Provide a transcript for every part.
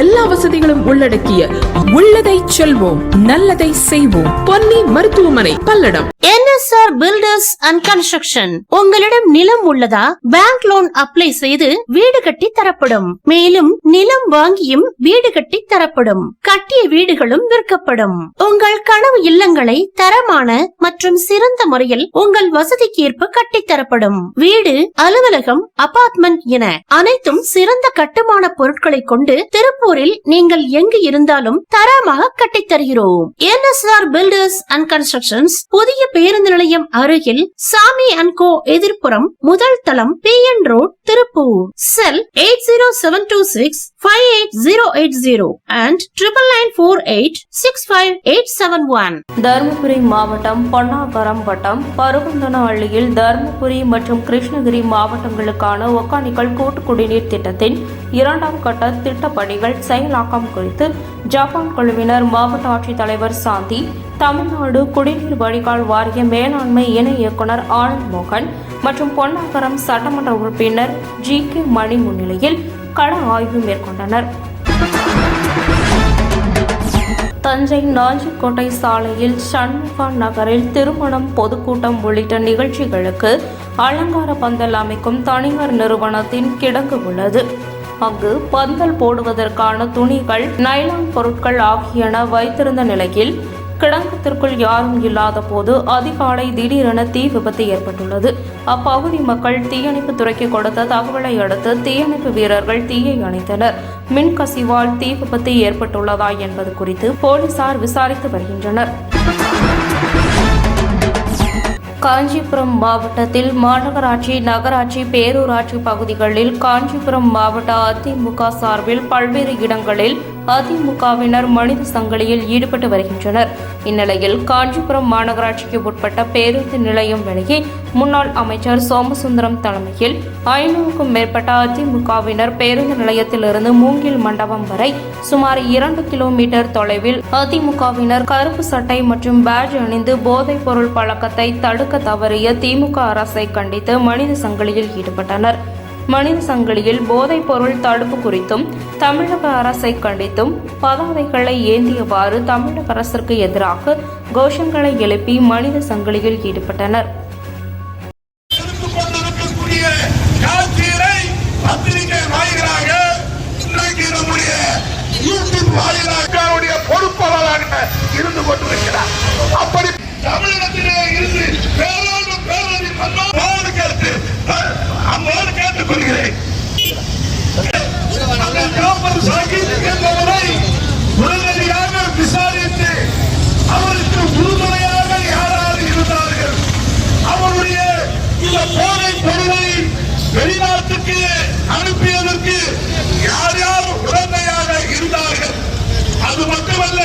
எல்லா வசதிகளும் உள்ளடக்கிய உள்ளதை செல்வோம் நல்லதை செய்வோம் பொன்னி மருத்துவமனை Palladam. NSR filters and construction. உங்களிடம் நிலம் உள்ளதா? பேங்க் லோன் அப்ளை செய்து வீடு கட்டி தரப்படும். மேலும் நிலம் வாங்கியும் வீடு கட்டி தரப்படும். கட்டிய வீடுகளும் விற்கப்படும். உங்கள் கனவு இல்லங்களை தரமான மற்றும் சிறந்த முறையில் உங்கள் வசதிக்கு ஏற்ப கட்டித்தரப்படும். வீடு, அலுவலகம், அபார்ட்மெண்ட் என அனைத்தும் சிறந்த கட்டுமான பொருட்களை கொண்டு திருப்பூரில் நீங்கள் எங்கு இருந்தாலும் தரமாக கட்டித்தருகிறோம். NSR பில்டர்ஸ் அண்ட் கன்ஸ்ட்ரக்ஷன்ஸ், புதிய பேருந்து நிலையம் அருகில் சாமி அண்ட் கோ எதிர்ப்புறம், முதல் தளம், PN road, Tiruppur. Sell 8072658080 and 9994865871. Dharmapuri மாவட்டம் பொன்னாகரம் வட்டம் பருவந்தனஹள்ளியில் தருமபுரி மற்றும் கிருஷ்ணகிரி மாவட்டங்களுக்கான ஒகேனக்கல் கூட்டு குடிநீர் திட்டத்தின் 2ஆம் கட்ட திட்டப் பணிகள் செயலாக்கம் குறித்து ஜப்பான் குழுவினர் மாவட்ட ஆட்சித்தலைவர் சாந்தி, தமிழ்நாடு குடிநீர் வடிகால் வாரிய மேலாண்மை இணை இயக்குனர் ஆனந்த் மோகன் மற்றும் பொன்னாகரம் சட்டமன்ற உறுப்பினர் GK மணி முன்னிலையில் கள ஆய்வு மேற்கொண்டனர். தஞ்சை நாஞ்சிக்கோட்டை சாலையில் சண்முகா நகரில் திருமணம், பொதுக்கூட்டம் உள்ளிட்ட நிகழ்ச்சிகளுக்கு அலங்கார பந்தல் அமைக்கும் தனியார் நிறுவனத்தின் கிடங்கு உள்ளது. அங்கு பந்தல் போடுவதற்கான துணிகள், நைலான் பொருட்கள் ஆகியன வைத்திருந்த நிலையில் கிடங்கத்திற்குள் யாரும் இல்லாத போது அதிகாலை திடீரென தீ விபத்து ஏற்பட்டுள்ளது. அப்பகுதி மக்கள் தீயணைப்பு துறைக்கு கொடுத்த தகவலை அடுத்து தீயணைப்பு வீரர்கள் தீயை அணைத்தனர். மின்கசிவால் தீ விபத்து ஏற்பட்டுள்ளதா என்பது குறித்து போலீசார் விசாரித்து வருகின்றனர். காஞ்சிபுரம் மாவட்டத்தில் மாநகராட்சி, நகராட்சி, பேரூராட்சி பகுதிகளில் காஞ்சிபுரம் மாவட்ட அதிமுக சார்பில் பல்வேறு இடங்களில் அதிமுகவினர் மனித சங்கிலியில் ஈடுபட்டு வருகின்றனர். இந்நிலையில் காஞ்சிபுரம் மாநகராட்சிக்கு உட்பட்ட பேருந்து நிலையம் வெளியே முன்னாள் அமைச்சர் சோமசுந்தரம் தலைமையில் 500க்கும் மேற்பட்ட அதிமுகவினர் பேருந்து நிலையத்திலிருந்து மூங்கில் மண்டபம் வரை சுமார் 2 கிலோமீட்டர் தொலைவில் அதிமுகவினர் கருப்பு சட்டை மற்றும் பேட்ஜ் அணிந்து போதைப் பொருள் பழக்கத்தை தடுக்க தவறிய திமுக அரசை கண்டித்து மனித சங்கிலியில் ஈடுபட்டனர். மனித சங்கிலியில் போதைப் பொருள் தடுப்பு குறித்தும் தமிழக அரசை கண்டித்தும் பதாதைகளை ஏந்தியவாறு தமிழக அரசிற்கு எதிராக கோஷங்களை எழுப்பி மனித சங்கிலியில் ஈடுபட்டனர். இருந்து கொண்டிருக்கிறார். அப்படி தமிழகத்திலே இருந்து அம்மோடு கேட்டுக் கொள்கிறேன். என்பவரை உடனடியாக விசாரித்து அவருக்கு உறுதுணையாக யாராவது இருந்தார்கள், அவருடைய இந்த போதை பொருளை வெளிநாட்டுக்கு அனுப்பியதற்கு யார் யார் உடந்தையாக இருந்தார்கள். அது மட்டுமல்ல,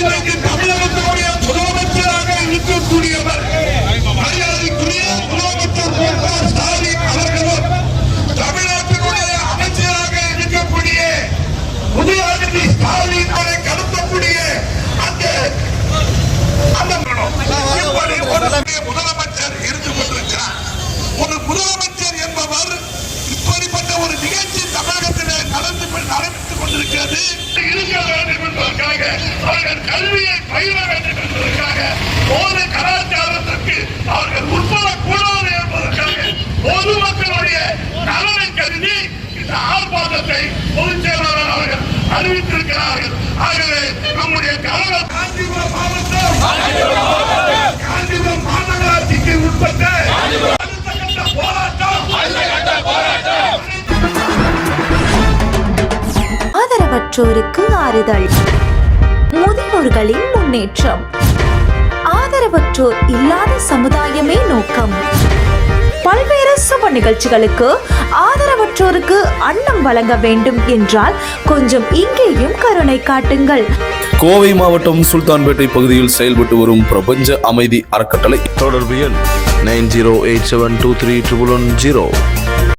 இன்றைக்கு தமிழகத்தினுடைய முதலமைச்சராக இருக்கக்கூடியவர் மரியாதைக்குரிய முதலமைச்சர் ஸ்டாலின் அவர்களும், தமிழ்நாட்டினுடைய அமைச்சராக இருக்கக்கூடிய உதயநிதி ஸ்டாலின் அவரை கடத்தக்கூடிய முதலமைச்சர் இருந்து கொண்டிருக்கிறார். ஒரு முதலமைச்சர் என்பவர் இப்படிப்பட்ட ஒரு நிகழ்ச்சி தமிழகத்தில் நடந்துவிட்டுக் கொண்டிருக்கிறது. இருக்க வேண்டும் என்பதற்காக, அவர்கள் கல்வியை பயிர வேண்டும் என்பதற்காக, போதை கலாச்சாரத்திற்கு அவர்கள் உட்படக்கூடாது என்பதற்காக பொதுமக்களுடைய நலனை கருதி இந்த ஆர்ப்பாட்டத்தை பொதுச் செயலாளர் அவர்கள் அறிவித்திருக்கிறார்கள். ஆகவே நம்முடைய கழகம் காஞ்சிபுரம் மாவட்டம், காஞ்சிபுரம் மாநகராட்சிக்கு உட்பட்ட அடுத்த கட்ட போராட்டம். ஆதரவற்றோருக்கு ஆறுதல், முதியோர்களின் முன்னேற்றம், ஆதரவற்றோர் இல்லாத சமுதாயமே நோக்கம். பல்வேறு சுப நிகழ்ச்சிகளுக்கு ஆதரவற்றோருக்கு அன்னம் வழங்க வேண்டும் என்றால் கொஞ்சம் இங்கேயும் கருணை காட்டுங்கள். கோவை மாவட்டம் சுல்தான்பேட்டை பகுதியில் செயல்பட்டு வரும் பிரபஞ்ச அமைதி அறக்கட்டளை. தொடர்பு எண் 9087231110.